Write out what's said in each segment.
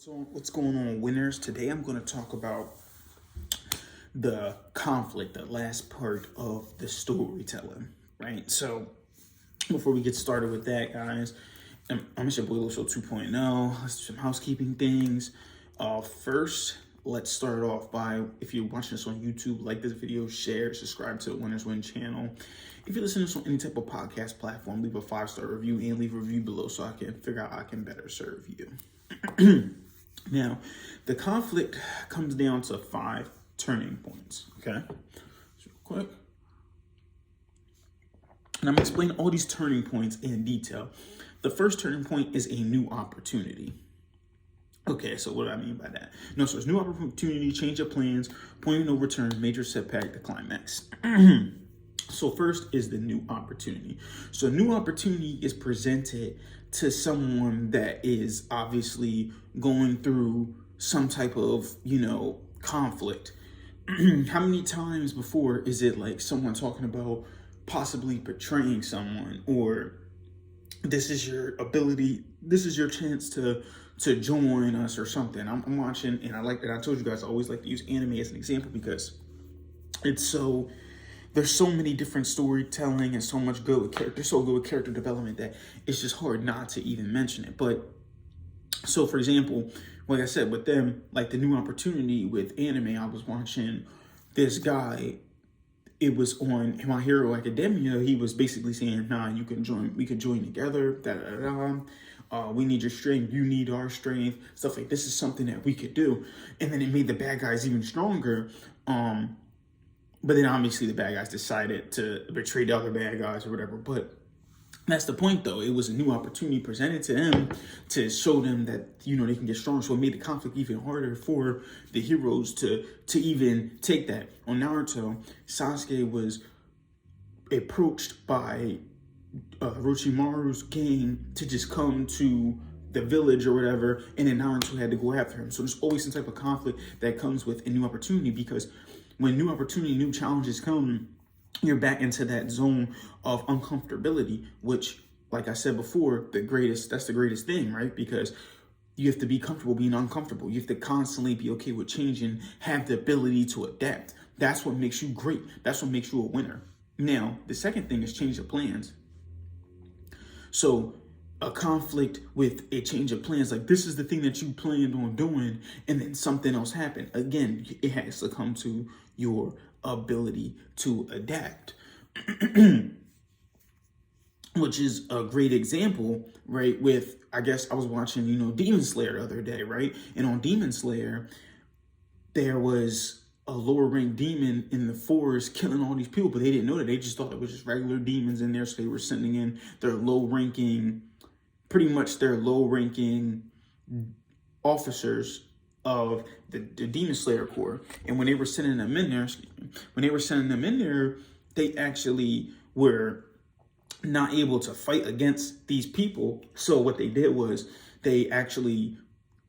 So what's going on, winners? Today I'm going to talk about the conflict, the last part of the storytelling, right? So before we get started with that, guys, I'm your boy Lil Show 2.0. Let's do some housekeeping things. First, let's start off by, if you're watching this on YouTube, like this video, share, subscribe to the Winners Win channel. If you're listening to this on any type of podcast platform, leave a 5-star review and leave a review below so I can figure out how I can better serve you. Now, the conflict comes down to 5 turning points, okay? So real quick. And I'm going to explain all these turning points in detail. The first turning point is a new opportunity. Okay, so what do I mean by that? No, so it's new opportunity, change of plans, point of no return, major setback, the climax. So first is the new opportunity. So new opportunity is presented to someone that is obviously going through some type of, conflict. How many times before is it like someone talking about possibly betraying someone, or this is your ability, this is your chance to join us or something. I'm watching, and I told you guys I always like to use anime as an example because there's so many different storytelling and so much good with character, so good with character development that it's just hard not to even mention it. But so for example, like I said, with them, like the new opportunity with anime, I was watching this guy. It was on My Hero Academia. He was basically saying, nah, we could join together, we need your strength, you need our strength, stuff like this is something that we could do. And then it made the bad guys even stronger. But then obviously the bad guys decided to betray the other bad guys or whatever. But that's the point, though. It was a new opportunity presented to them to show them that, they can get stronger. So it made the conflict even harder for the heroes to even take that. On Naruto, Sasuke was approached by Orochimaru's gang to just come to the village or whatever, and then Naruto had to go after him. So there's always some type of conflict that comes with a new opportunity, because when new opportunity, new challenges come, you're back into that zone of uncomfortability, which, like I said before, that's the greatest thing, right? Because you have to be comfortable being uncomfortable. You have to constantly be okay with changing, have the ability to adapt. That's what makes you great. That's what makes you a winner. Now, the second thing is change of plans. So a conflict with a change of plans, like this is the thing that you planned on doing, and then something else happened. Again, it has to come to your ability to adapt. Which is a great example, right? With, I guess I was watching, Demon Slayer the other day, right? And on Demon Slayer, there was a lower ranked demon in the forest killing all these people, but they didn't know that. They just thought it was just regular demons in there. So they were sending in their low ranking officers of the Demon Slayer Corps. And when they were sending them in there, they actually were not able to fight against these people. So what they did was they actually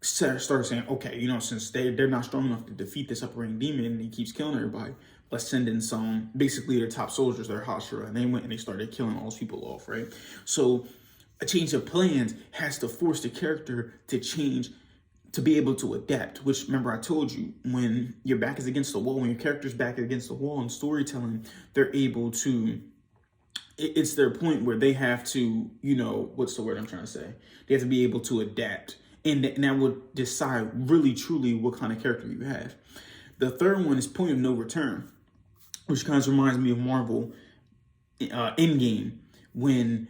started saying, okay, since they're not strong enough to defeat this upper rank demon and he keeps killing everybody, let's send in some, basically their top soldiers, their Hashira, and they went and they started killing all those people off, right? So a change of plans has to force the character to change, to be able to adapt, which, remember, I told you, when your back is against the wall, when your character's back against the wall in storytelling, they're able to, it's their point where they have to, what's the word I'm trying to say? They have to be able to adapt. And that will decide really, truly what kind of character you have. The third one is point of no return, which kind of reminds me of Marvel Endgame, when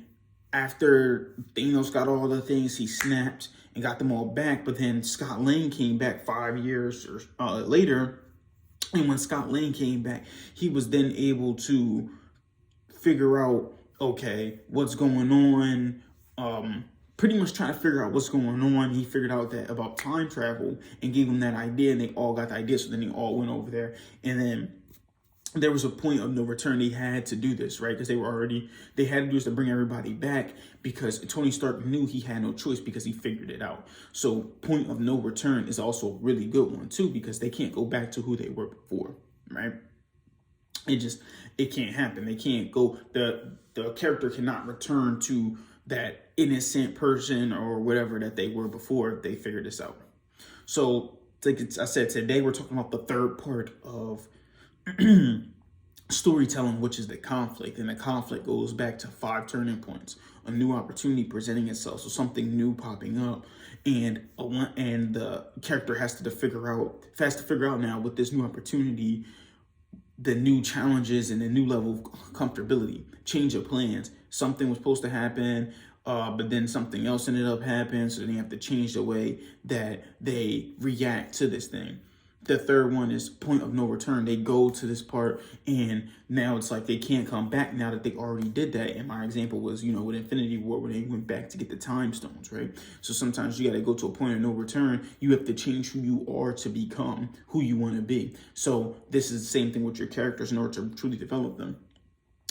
after Thanos got all the things, he snapped and got them all back, but then Scott Lang came back 5 years later, and when Scott Lang came back, he was then able to figure out, okay, what's going on, pretty much trying to figure out what's going on. He figured out that about time travel and gave them that idea, and they all got the idea, so then they all went over there, and then there was a point of no return. They had to do this, right? Because they had to do this to bring everybody back, because Tony Stark knew he had no choice because he figured it out. So point of no return is also a really good one too, because they can't go back to who they were before, right? It can't happen. They can't go, the character cannot return to that innocent person or whatever that they were before they figured this out. So, like I said, today we're talking about the third part of storytelling, which is the conflict. And the conflict goes back to 5 turning points: a new opportunity presenting itself, so something new popping up, and the character has to figure out now with this new opportunity, the new challenges and the new level of comfortability, change of plans. Something was supposed to happen, but then something else ended up happening, so they have to change the way that they react to this thing. The third one is point of no return. They go to this part, and now it's like they can't come back now that they already did that. And my example was, with Infinity War, when they went back to get the time stones, right? So sometimes you got to go to a point of no return. You have to change who you are to become who you want to be. So this is the same thing with your characters in order to truly develop them.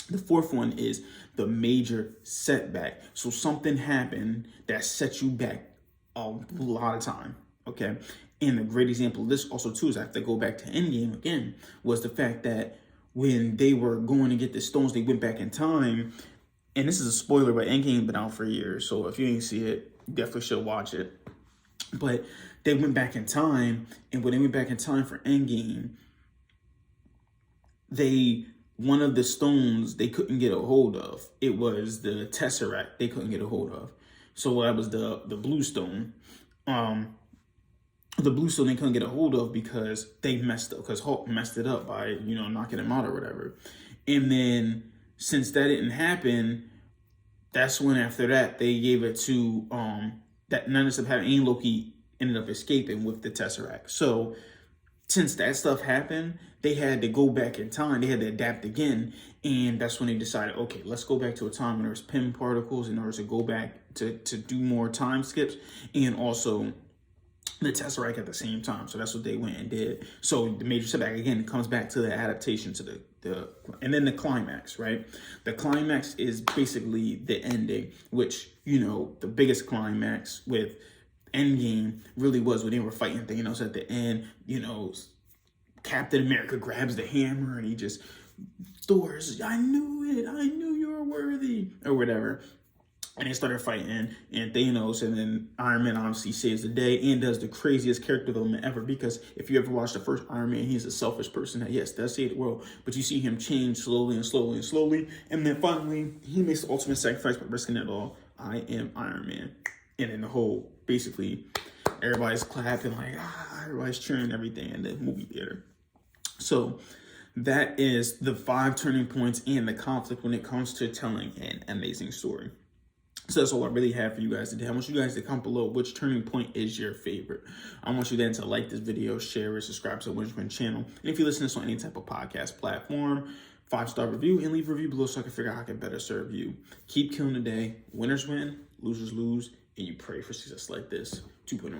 The fourth one is the major setback. So something happened that set you back a lot of time, okay? And a great example of this also too is I have to go back to Endgame again, was the fact that when they were going to get the stones, they went back in time. And this is a spoiler, but Endgame been out for years, so if you ain't see it, you definitely should watch it. But they went back in time, and when they went back in time for Endgame, one of the stones they couldn't get a hold of. It was the Tesseract they couldn't get a hold of. So that was the blue stone. The blue stone they couldn't get a hold of because they messed up, because Hulk messed it up by, knocking him out or whatever. And then since that didn't happen, that's when after that they gave it to that none of them having, and Loki ended up escaping with the Tesseract. So since that stuff happened, they had to go back in time. They had to adapt again. And that's when they decided, okay, let's go back to a time when there was Pym particles in order to go back to do more time skips, and also the Tesseract at the same time. So that's what they went and did. So the major setback, again, comes back to the adaptation to and then the climax, right? The climax is basically the ending, which, the biggest climax with Endgame really was when they were fighting Thanos at the end. Captain America grabs the hammer and he just, Thor's, I knew it, I knew you were worthy, or whatever. And they started fighting, and Thanos, and then Iron Man obviously saves the day and does the craziest character development ever. Because if you ever watched the first Iron Man, he's a selfish person that, yes, does save the world, but you see him change slowly and slowly and slowly. And then finally, he makes the ultimate sacrifice by risking it all. I am Iron Man. And then the whole, basically, everybody's clapping, like, everybody's cheering everything in the movie theater. So that is the 5 turning points and the conflict when it comes to telling an amazing story. So that's all I really have for you guys today. I want you guys to comment below which turning point is your favorite. I want you then to like this video, share it, subscribe to the Winchman channel. And if you listen to this on any type of podcast platform, 5-star review, and leave a review below so I can figure out how I can better serve you. Keep killing the day. Winners win, losers lose, and you pray for success like this 2.0.